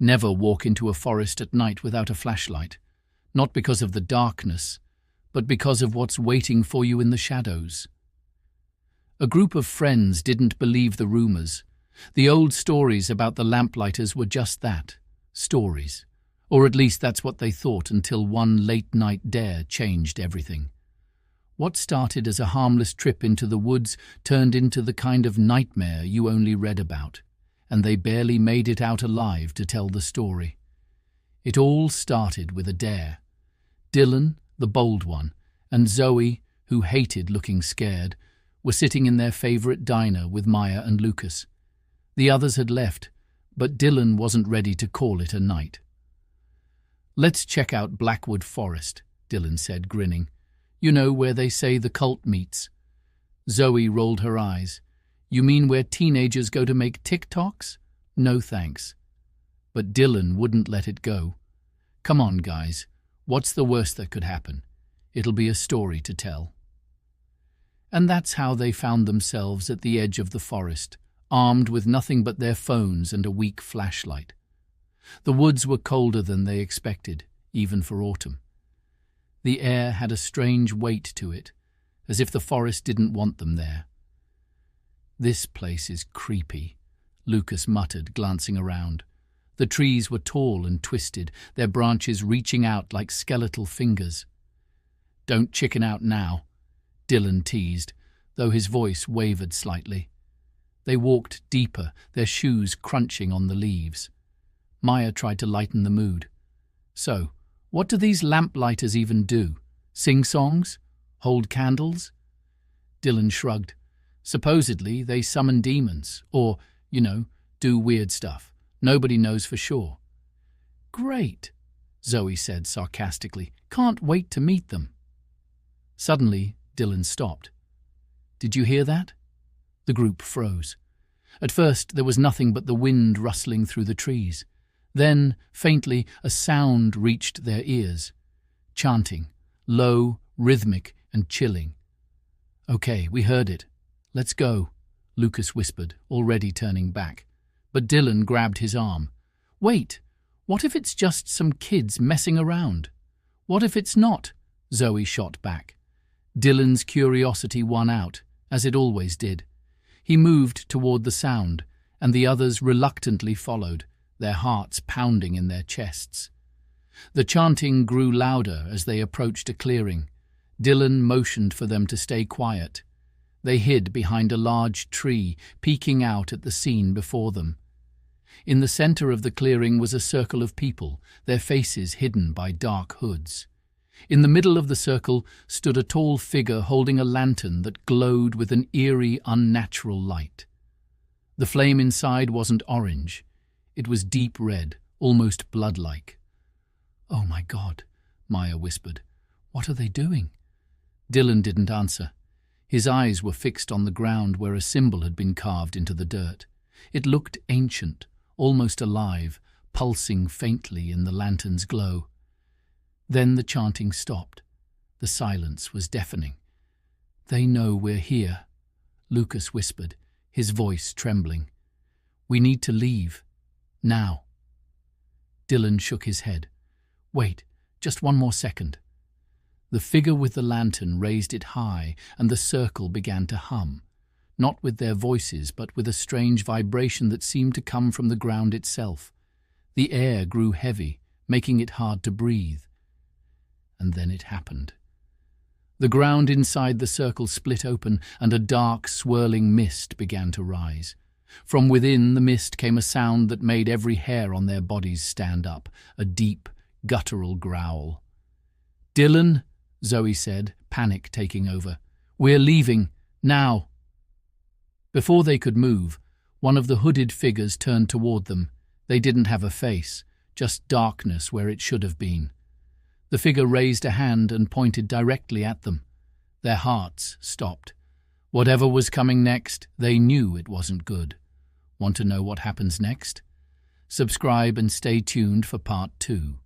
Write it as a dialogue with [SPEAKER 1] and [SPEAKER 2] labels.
[SPEAKER 1] Never walk into a forest at night without a flashlight, not because of the darkness, but because of what's waiting for you in the shadows. A group of friends didn't believe the rumors. The old stories about the lamplighters were just that, stories. Or at least that's what they thought until one late-night dare changed everything. What started as a harmless trip into the woods turned into the kind of nightmare you only read about, and they barely made it out alive to tell the story. It all started with a dare. Dylan, the bold one, and Zoe, who hated looking scared, were sitting in their favorite diner with Maya and Lucas. The others had left, but Dylan wasn't ready to call it a night. "Let's check out Blackwood Forest," Dylan said, grinning. "You know, where they say the cult meets." Zoe rolled her eyes. "You mean where teenagers go to make TikToks? No thanks." But Dylan wouldn't let it go. "Come on, guys. What's the worst that could happen? It'll be a story to tell." And that's how they found themselves at the edge of the forest, armed with nothing but their phones and a weak flashlight. The woods were colder than they expected, even for autumn. The air had a strange weight to it, as if the forest didn't want them there. "This place is creepy," Lucas muttered, glancing around. The trees were tall and twisted, their branches reaching out like skeletal fingers. "Don't chicken out now," Dylan teased, though his voice wavered slightly. They walked deeper, their shoes crunching on the leaves. Maya tried to lighten the mood. "So, what do these lamplighters even do? Sing songs? Hold candles?" Dylan shrugged. "Supposedly, they summon demons, or, do weird stuff. Nobody knows for sure." "Great," Zoe said sarcastically. "Can't wait to meet them." Suddenly, Dylan stopped. "Did you hear that?" The group froze. At first, there was nothing but the wind rustling through the trees. Then, faintly, a sound reached their ears. Chanting, low, rhythmic, and chilling. "Okay, we heard it. Let's go," Lucas whispered, already turning back. But Dylan grabbed his arm. "Wait, what if it's just some kids messing around? What if it's not?" Zoe shot back. Dylan's curiosity won out, as it always did. He moved toward the sound, and the others reluctantly followed, their hearts pounding in their chests. The chanting grew louder as they approached a clearing. Dylan motioned for them to stay quiet. They hid behind a large tree, peeking out at the scene before them. In the center of the clearing was a circle of people, their faces hidden by dark hoods. In the middle of the circle stood a tall figure holding a lantern that glowed with an eerie, unnatural light. The flame inside wasn't orange. It was deep red, almost blood-like. "Oh my God," Maya whispered. "What are they doing?" Dylan didn't answer. His eyes were fixed on the ground where a symbol had been carved into the dirt. It looked ancient, almost alive, pulsing faintly in the lantern's glow. Then the chanting stopped. The silence was deafening. "They know we're here," Lucas whispered, his voice trembling. "We need to leave. Now." Dylan shook his head. "Wait, just one more second." The figure with the lantern raised it high, and the circle began to hum, not with their voices, but with a strange vibration that seemed to come from the ground itself. The air grew heavy, making it hard to breathe. And then it happened. The ground inside the circle split open, and a dark, swirling mist began to rise. From within the mist came a sound that made every hair on their bodies stand up, a deep, guttural growl. "Dylan," Zoe said, panic taking over. "We're leaving, now." Before they could move, one of the hooded figures turned toward them. They didn't have a face, just darkness where it should have been. The figure raised a hand and pointed directly at them. Their hearts stopped. Whatever was coming next, they knew it wasn't good. Want to know what happens next? Subscribe and stay tuned for part 2.